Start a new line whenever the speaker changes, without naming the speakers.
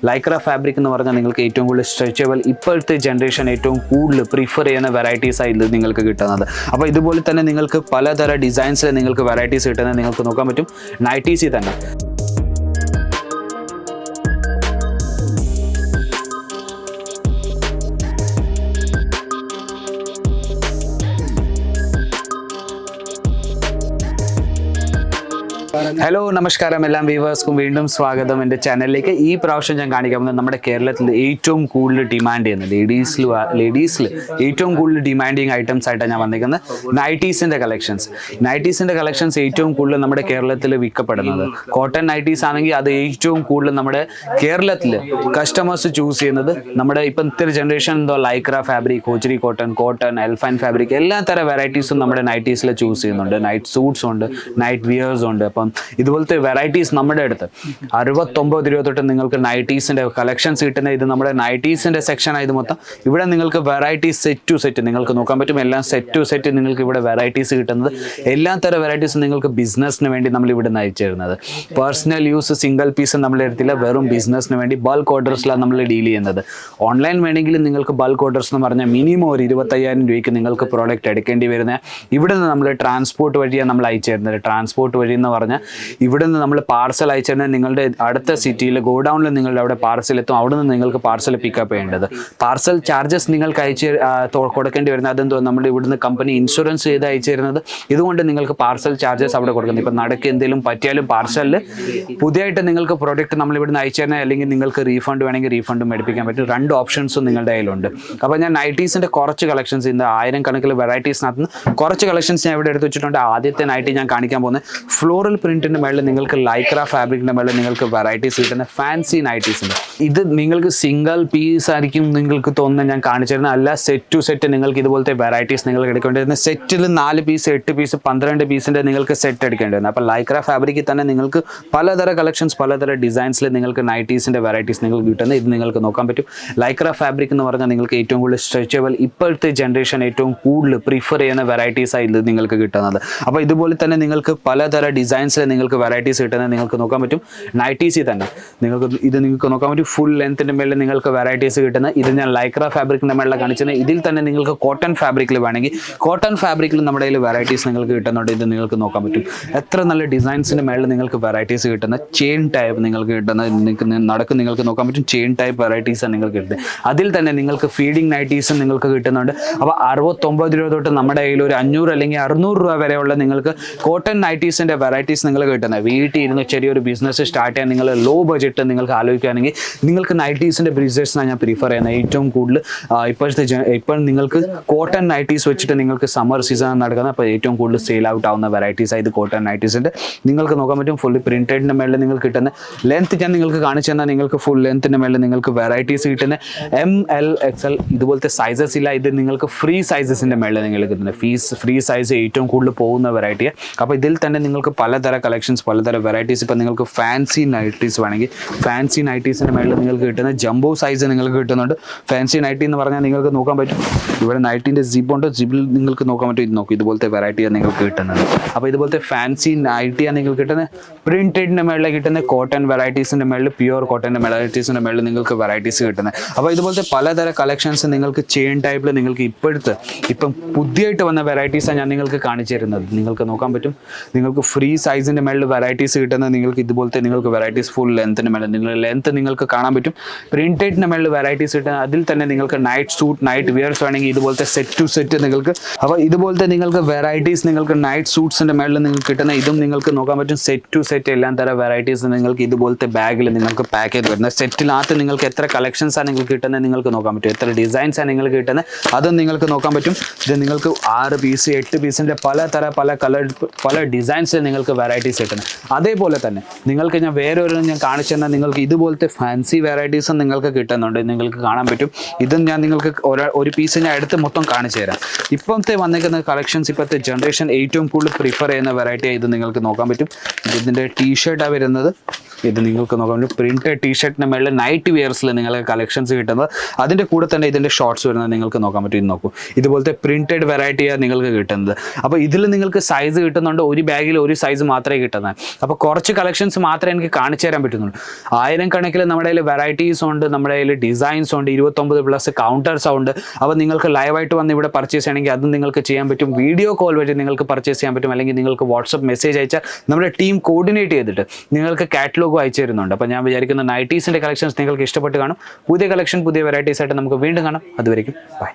Lycra fabric എന്ന് പറഞ്ഞാൽ നിങ്ങൾക്ക് ഏറ്റവും കൂടുതൽ സ്ട്രെച്ചബിൾ ഇപ്പോഴത്തെ ജനറേഷൻ ഏറ്റവും കൂടുതൽ പ്രിഫർ ചെയ്യുന്ന വെറൈറ്റീസ് ആയി ഇത് നിങ്ങൾക്ക് കിട്ടുന്നത്. അപ്പോൾ ഇതുപോലെ തന്നെ നിങ്ങൾക്ക് പലതരം ഡിസൈൻസിൽ നിങ്ങൾക്ക് വെറൈറ്റീസ് കിട്ടുന്നത് നിങ്ങൾക്ക് നോക്കാൻ പറ്റും നൈറ്റീസിൽ തന്നെ. ഹലോ നമസ്കാരം, എല്ലാ വ്യൂവേഴ്സ്ക്കും വീണ്ടും സ്വാഗതം എൻ്റെ ചാനലിലേക്ക്. ഈ പ്രാവശ്യം ഞാൻ കാണിക്കാൻ പോകുന്നത് നമ്മുടെ കേരളത്തിൽ ഏറ്റവും കൂടുതൽ ഡിമാൻഡ് ചെയ്യുന്നത് ലേഡീസിൽ ഏറ്റവും കൂടുതൽ ഡിമാൻഡിങ് ഐറ്റംസ് ആയിട്ടാണ് ഞാൻ വന്നിരിക്കുന്നത്. നൈറ്റീസിൻ്റെ കളക്ഷൻസ് ഏറ്റവും കൂടുതൽ നമ്മുടെ കേരളത്തിൽ വിൽക്കപ്പെടുന്നത്. കോട്ടൺ നൈറ്റീസ് ആണെങ്കിൽ അത് ഏറ്റവും കൂടുതൽ നമ്മുടെ കേരളത്തിൽ കസ്റ്റമേഴ്സ് ചൂസ് ചെയ്യുന്നത്. നമ്മുടെ ഇപ്പം ഇത്തിരി ജനറേഷൻ എന്തോ ലൈക്ര ഫാബ്രിക്, കോച്ചരി കോട്ടൺ, എൽഫൈൻ ഫാബ്രിക് എല്ലാ തരം വെറൈറ്റീസും നമ്മുടെ നൈറ്റീസിൽ ചൂസ് ചെയ്യുന്നുണ്ട്. നൈറ്റ് സൂട്ട്സ് ഉണ്ട്, നൈറ്റ് വിയേഴ്സ് ഉണ്ട്. അപ്പം ഇതുപോലത്തെ വെറൈറ്റീസ് നമ്മുടെ അടുത്ത് 69 രൂപ തൊട്ട് നിങ്ങൾക്ക് നൈറ്റീസിൻ്റെ കളക്ഷൻസ് കിട്ടുന്ന ഇത് നമ്മുടെ നൈറ്റീസിൻ്റെ സെക്ഷനാണ് ഇത് മൊത്തം. ഇവിടെ നിങ്ങൾക്ക് വെറൈറ്റീസ് സെറ്റ് ടു സെറ്റ് നിങ്ങൾക്ക് നോക്കാൻ പറ്റും. എല്ലാം സെറ്റ് ടു സെറ്റ് നിങ്ങൾക്ക് ഇവിടെ വെറൈറ്റീസ് കിട്ടുന്നത്. എല്ലാ തരം വെറൈറ്റീസും നിങ്ങൾക്ക് ബിസിനസ്സിന് വേണ്ടി നമ്മൾ ഇവിടെ അയച്ചു തരുന്നത്. പേഴ്സണൽ യൂസ് സിംഗിൾ പീസ് നമ്മൾ എടുത്തില്ല, വെറും ബിസിനസ്സിന് വേണ്ടി ബൾക്ക് ഓർഡേഴ്സിലാണ് നമ്മൾ ഡീൽ ചെയ്യുന്നത്. ഓൺലൈൻ വേണമെങ്കിൽ നിങ്ങൾക്ക് ബൾക്ക് ഓർഡേഴ്സ് എന്ന് പറഞ്ഞാൽ മിനിമം ഒരു 25,000 രൂപയ്ക്ക് നിങ്ങൾക്ക് പ്രോഡക്റ്റ് എടുക്കേണ്ടി വരുന്നത്. ഇവിടെ നിന്ന് നമ്മൾ ട്രാൻസ്പോർട്ട് വഴിയാണ് നമ്മൾ അയച്ചു തരുന്നത്. ട്രാൻസ്പോർട്ട് വഴി എന്ന് പറഞ്ഞാൽ ഇവിടെ നിന്ന് നമ്മൾ പാർസൽ അയച്ചു തരുന്നത് നിങ്ങളുടെ അടുത്ത സിറ്റിയിൽ ഗോഡൗണിൽ നിങ്ങളുടെ അവിടെ പാർസൽ എത്തും. അവിടെ നിന്ന് നിങ്ങൾക്ക് പാർസൽ പിക്കപ്പ് ചെയ്യേണ്ടത്. പാർസൽ ചാർജസ് നിങ്ങൾക്ക് കൊടുക്കേണ്ടി വരുന്നത് അതെന്തോ നമ്മുടെ ഇവിടുന്ന് കമ്പനി ഇൻഷുറൻസ് ചെയ്ത് അയച്ചു തരുന്നത്. ഇതുകൊണ്ട് നിങ്ങൾക്ക് പാർസൽ ചാർജസ് അവിടെ കൊടുക്കുന്നത്. ഇപ്പം നടക്ക് എന്തെങ്കിലും പറ്റിയാലും പാർസലിൽ പുതിയതായിട്ട് നിങ്ങൾക്ക് പ്രോഡക്റ്റ് നമ്മൾ ഇവിടുന്ന് അയച്ചു തരുന്നത്, അല്ലെങ്കിൽ നിങ്ങൾക്ക് റീഫണ്ട് വേണമെങ്കിൽ റീഫണ്ടും മേടിപ്പിക്കാൻ പറ്റും. 2 ഓപ്ഷൻസും നിങ്ങളുടെ കയ്യിലുണ്ട്. അപ്പോൾ ഞാൻ നൈറ്റീസിൻ്റെ കുറച്ച് കളക്ഷൻസ് ഇന്ന് 1000 കണക്കിൽ വെറൈറ്റീസിനകത്ത് കുറച്ച് കളക്ഷൻസ് ഞാൻ ഇവിടെ എടുത്ത് വെച്ചിട്ടുണ്ട്. ആദ്യത്തെ നൈറ്റി ഞാൻ കാണിക്കാൻ പോകുന്നത് ഫ്ലോറൽ പ്രിന്റിന്റെ മേളിൽ നിങ്ങൾക്ക് ലൈക്ര ഫാബ്രിക്കിന്റെ മേളിൽ നിങ്ങൾക്ക് വെറൈറ്റീസ് കിട്ടുന്ന ഫാൻസി നൈറ്റീസ് ഉണ്ട്. ഇത് നിങ്ങൾക്ക് സിംഗിൾ പീസ് ആയിരിക്കും നിങ്ങൾക്ക് തോന്നുന്നത് ഞാൻ കാണിച്ചിരുന്നത്. അല്ല, സെറ്റ് ടു സെറ്റ് നിങ്ങൾക്ക് ഇതുപോലത്തെ വെറൈറ്റീസ് നിങ്ങൾക്ക് എടുക്കേണ്ടിരുന്നത്. സെറ്റിൽ 4 പീസ് 8 പീസ് 12 പീസിന്റെ നിങ്ങൾക്ക് സെറ്റ് എടുക്കേണ്ടി വരുന്നത്. അപ്പോൾ ലൈക്ര ഫാബ്രിക്കിൽ തന്നെ നിങ്ങൾക്ക് പലതരം കളക്ഷൻസ് പലതരം ഡിസൈൻസിൽ നിങ്ങൾക്ക് നൈറ്റീസിന്റെ വെറൈറ്റീസ് നിങ്ങൾക്ക് കിട്ടുന്നത്. ഇത് നിങ്ങൾക്ക് നോക്കാൻ പറ്റും. ലൈക്ര ഫാബ്രിക് എന്ന് പറഞ്ഞാൽ നിങ്ങൾക്ക് ഏറ്റവും കൂടുതൽ സ്ട്രെച്ചബിൾ ഇപ്പോഴത്തെ ജനറേഷൻ ഏറ്റവും കൂടുതൽ പ്രിഫർ ചെയ്യുന്ന വെറൈറ്റീസ് ആയി ഇത് നിങ്ങൾക്ക് കിട്ടുന്നത്. അപ്പോൾ ഇതുപോലെ തന്നെ നിങ്ങൾക്ക് പലതരം ഡിസൈൻസിൽ നിങ്ങൾക്ക് വെറൈറ്റീസ് കിട്ടുന്നത് നിങ്ങൾക്ക് നോക്കാൻ പറ്റും നൈറ്റീസിൽ തന്നെ. നിങ്ങൾക്ക് നോക്കാൻ പറ്റും ഫുൾ ലെങ്ത്തിന്റെ മേളിൽ നിങ്ങൾക്ക് വെറൈറ്റീസ് കിട്ടുന്നത്. ഇത് ഞാൻ ലൈക്ര ഫാബ്രിക്കിന്റെ മേളിൽ കാണിച്ചത്. ഇതിൽ തന്നെ നിങ്ങൾക്ക് കോട്ടൺ ഫാബ്രിക്കിൽ വേണമെങ്കിൽ കോട്ടൺ ഫാബ്രിക്കിൽ നമ്മുടെ കയ്യിൽ വെറൈറ്റീസ് നിങ്ങൾക്ക് കിട്ടുന്നുണ്ട്. ഇത് നിങ്ങൾക്ക് നോക്കാൻ പറ്റും. എത്ര നല്ല ഡിസൈൻസിന്റെ മേളിൽ നിങ്ങൾക്ക് വെറൈറ്റീസ് കിട്ടുന്ന ചെയിൻ ടൈപ്പ് നിങ്ങൾക്ക് കിട്ടുന്നത്. നിങ്ങൾക്ക് നോക്കാൻ പറ്റും ചെയിൻ ടൈപ്പ് വെറൈറ്റീസാണ് നിങ്ങൾക്ക് കിട്ടുന്നത്. അതിൽ തന്നെ നിങ്ങൾക്ക് ഫീഡിങ് നൈറ്റീസും നിങ്ങൾക്ക് കിട്ടുന്നുണ്ട്. അപ്പോൾ 69 രൂപ തൊട്ട് നമ്മുടെ കയ്യിൽ ഒരു 500 അല്ലെങ്കിൽ 600 രൂപ വരെയുള്ള നിങ്ങൾക്ക് കോട്ടൺ നൈറ്റീസിന്റെ വെറൈറ്റീസ് നിങ്ങൾ കിട്ടുന്നത്. വീട്ടിൽ ഇരുന്ന് ചെറിയൊരു ബിസിനസ് സ്റ്റാർട്ട് ചെയ്യാൻ നിങ്ങൾ ലോ ബഡ്ജറ്റ് നിങ്ങൾക്ക് ആലോചിക്കുകയാണെങ്കിൽ നിങ്ങൾക്ക് നൈറ്റീസിൻ്റെ ബിസിനസ്സിനാണ് ഞാൻ പ്രിഫർ ചെയ്യുന്നത്. ഏറ്റവും കൂടുതൽ ഇപ്പോൾ നിങ്ങൾക്ക് കോട്ടൺ നൈറ്റീസ് വെച്ചിട്ട് നിങ്ങൾക്ക് സമ്മർ സീസൺ നടക്കുന്നത്. അപ്പോൾ ഏറ്റവും കൂടുതൽ സെയിൽ ഔട്ട് ആവുന്ന വെറൈറ്റീസ് ആയത് കോട്ടൺ നൈറ്റീസിൻ്റെ നിങ്ങൾക്ക് നോക്കാൻ പറ്റും. ഫുള്ളി പ്രിന്റഡിൻ്റെ മേളിൽ നിങ്ങൾക്ക് കിട്ടുന്ന ലെങ്ത് ഞാൻ നിങ്ങൾക്ക് കാണിച്ചു തന്നാൽ നിങ്ങൾക്ക് ഫുൾ ലെങ്ത്തിൻ്റെ മേളിൽ നിങ്ങൾക്ക് വെറൈറ്റീസ് കിട്ടുന്ന ML XL ഇതുപോലത്തെ സൈസസ് ഇല്ല. ഇത് നിങ്ങൾക്ക് ഫ്രീ സൈസസിൻ്റെ മേളിൽ നിങ്ങൾക്ക് കിട്ടുന്നത്. ഫ്രീ സൈസ് ഏറ്റവും കൂടുതൽ പോകുന്ന വെറൈറ്റിയാണ്. അപ്പോൾ ഇതിൽ തന്നെ നിങ്ങൾക്ക് പലതരം കളക്ഷൻസ് പലതരം വെറൈറ്റീസ്. ഇപ്പോൾ നിങ്ങൾക്ക് ഫാൻസി നൈറ്റീസ് വേണമെങ്കിൽ ഫാൻസി നൈറ്റീസിൻ്റെ മേളിൽ നിങ്ങൾക്ക് കിട്ടുന്ന ജംബോ സൈസ് നിങ്ങൾക്ക് കിട്ടുന്നുണ്ട്. ഫാൻസി നൈറ്റി എന്ന് പറഞ്ഞാൽ നിങ്ങൾക്ക് നോക്കാൻ പറ്റും. ഇവിടെ നൈറ്റിൻ്റെ ജിബുണ്ട്. ജിബിൽ നിങ്ങൾക്ക് നോക്കാൻ പറ്റും. ഇത് നോക്കും ഇതുപോലത്തെ വെറൈറ്റിയാണ് നിങ്ങൾക്ക് കിട്ടുന്നത്. അപ്പോൾ ഇതുപോലത്തെ ഫാൻസി നൈറ്റിയാണ് നിങ്ങൾക്ക് കിട്ടുന്നത്. പ്രിന്റഡിൻ്റെ മേളിൽ കിട്ടുന്ന കോട്ടൺ വെറൈറ്റീസിൻ്റെ മേളിൽ പ്യുവർ കോട്ടൻ്റെ വെറൈറ്റീസിൻ്റെ മേളിൽ നിങ്ങൾക്ക് വെറൈറ്റീസ് കിട്ടുന്നത്. അപ്പോൾ ഇതുപോലത്തെ പലതരം കളക്ഷൻസ് നിങ്ങൾക്ക് ചെയിൻ ടൈപ്പിൽ നിങ്ങൾക്ക് ഇപ്പം പുതിയതായിട്ട് വന്ന വെറൈറ്റീസാണ് ഞാൻ നിങ്ങൾക്ക് കാണിച്ചു തരുന്നത്. നിങ്ങൾക്ക് നോക്കാൻ പറ്റും. നിങ്ങൾക്ക് ഫ്രീ സൈസിൻ്റെ മേളിൽ വെറൈറ്റീസ് കിട്ടുന്നത്. നിങ്ങൾക്ക് ഇതുപോലത്തെ നിങ്ങൾക്ക് വെറൈറ്റീസ് ഫുൾ ലെങ്ത്തിന് മേളിൽ ലെങ്ത്ത് നിങ്ങൾക്ക് കാണാൻ പറ്റും. പ്രിന്റഡിൻ്റെ മേളിൽ വെറൈറ്റീസ് കിട്ടുന്നത്. അതിൽ തന്നെ നിങ്ങൾക്ക് നൈറ്റ് സൂട്ട് നൈറ്റ് വിയർസ് വേണമെങ്കിൽ ഇതുപോലത്തെ സെറ്റ് ടു സെറ്റ് നിങ്ങൾക്ക്. അപ്പോൾ ഇതുപോലത്തെ നിങ്ങൾക്ക് വെറൈറ്റീസ് നിങ്ങൾക്ക് നൈറ്റ് സൂട്ട്സിൻ്റെ മേളിൽ നിങ്ങൾക്ക് കിട്ടുന്ന ഇതും നിങ്ങൾക്ക് നോക്കാൻ പറ്റും. സെറ്റ് ടു സെറ്റ് എല്ലാം തരം വെറൈറ്റീസ് നിങ്ങൾക്ക് ഇതുപോലത്തെ ബാഗിൽ നിങ്ങൾക്ക് പാക്ക് ചെയ്ത് വരുന്നത്. സെറ്റിനകത്ത് നിങ്ങൾക്ക് എത്ര കളക്ഷൻസാണ് നിങ്ങൾക്ക് കിട്ടുന്നത് നിങ്ങൾക്ക് നോക്കാൻ പറ്റും. എത്ര ഡിസൈൻസാണ് നിങ്ങൾക്ക് കിട്ടുന്നത് അതും നിങ്ങൾക്ക് നോക്കാൻ പറ്റും. ഇത് നിങ്ങൾക്ക് 6 പീസ് 8 പീസിൻ്റെ പല ഡിസൈൻസിൽ നിങ്ങൾക്ക് വെറൈറ്റീസ് കിട്ടുന്നത്. അതേപോലെ തന്നെ നിങ്ങൾക്ക് ഞാൻ ഞാൻ കാണിച്ചു തന്നാൽ നിങ്ങൾക്ക് ഇതുപോലത്തെ ഫാൻസി വെറൈറ്റീസും നിങ്ങൾക്ക് കിട്ടുന്നുണ്ട്. നിങ്ങൾക്ക് കാണാൻ പറ്റും. ഇതും ഞാൻ നിങ്ങൾക്ക് ഒരു പീസ് ഞാൻ എടുത്ത് മൊത്തം കാണിച്ചു തരാം. ഇപ്പോഴത്തെ വന്നിരിക്കുന്ന കളക്ഷൻസ് ഇപ്പോഴത്തെ ജനറേഷൻ ഏറ്റവും കൂടുതൽ പ്രിഫർ ചെയ്യുന്ന വെറൈറ്റി ഇത് നിങ്ങൾക്ക് നോക്കാൻ പറ്റും. ഇതിൻ്റെ ടീഷർട്ടാണ് വരുന്നത്. ഇത് നിങ്ങൾക്ക് നോക്കാൻ പറ്റും. പ്രിന്റഡ് ടീഷർട്ടിൻ്റെ മേളിൽ നൈറ്റ് വിയർസിൽ നിങ്ങൾക്ക് കളക്ഷൻസ് കിട്ടുന്നത്. അതിൻ്റെ കൂടെ തന്നെ ഇതിൻ്റെ ഷോർട്സ് വരുന്നത് നിങ്ങൾക്ക് നോക്കാൻ പറ്റും. ഇത് നോക്കൂ ഇതുപോലത്തെ പ്രിന്റഡ് വെറൈറ്റിയാണ് നിങ്ങൾക്ക് കിട്ടുന്നത്. അപ്പോൾ ഇതിൽ നിങ്ങൾക്ക് സൈസ് കിട്ടുന്നുണ്ട്. ഒരു ബാഗിൽ ഒരു സൈസ് മാത്രം മാത്രമേ കിട്ടുന്നത്. അപ്പോൾ കുറച്ച് കളക്ഷൻസ് മാത്രമേ എനിക്ക് കാണിച്ചു തരാൻ പറ്റുന്നുള്ളൂ. 1000 കണക്കിൽ നമ്മുടെ കയ്യിൽ വെറൈറ്റീസ് ഉണ്ട്, നമ്മുടെ കയ്യിൽ ഡിസൈൻസ് ഉണ്ട്, 29+ കൗണ്ടേഴ്സ് ഉണ്ട്. അപ്പോൾ നിങ്ങൾക്ക് ലൈവായിട്ട് വന്ന് ഇവിടെ പർച്ചേസ് ചെയ്യണമെങ്കിൽ അതും നിങ്ങൾക്ക് ചെയ്യാൻ പറ്റും. വീഡിയോ കോൾ വഴി നിങ്ങൾക്ക് പർച്ചേസ് ചെയ്യാൻ പറ്റും. അല്ലെങ്കിൽ നിങ്ങൾക്ക് വാട്സപ്പ് മെസ്സേജ് അയച്ചാൽ നമ്മുടെ ടീം കോർഡിനേറ്റ് ചെയ്തിട്ട് നിങ്ങൾക്ക് കാറ്റലോഗും അയച്ചു തരുന്നുണ്ട്. അപ്പോൾ ഞാൻ വിചാരിക്കുന്ന നൈറ്റീസിൻ്റെ കളക്ഷൻസ് നിങ്ങൾക്ക് ഇഷ്ടപ്പെട്ട് കാണും. പുതിയ കളക്ഷൻ, പുതിയ വെറൈറ്റീസ് ആയിട്ട് നമുക്ക് വീണ്ടും കാണാം. അതുവരെയും ബൈ.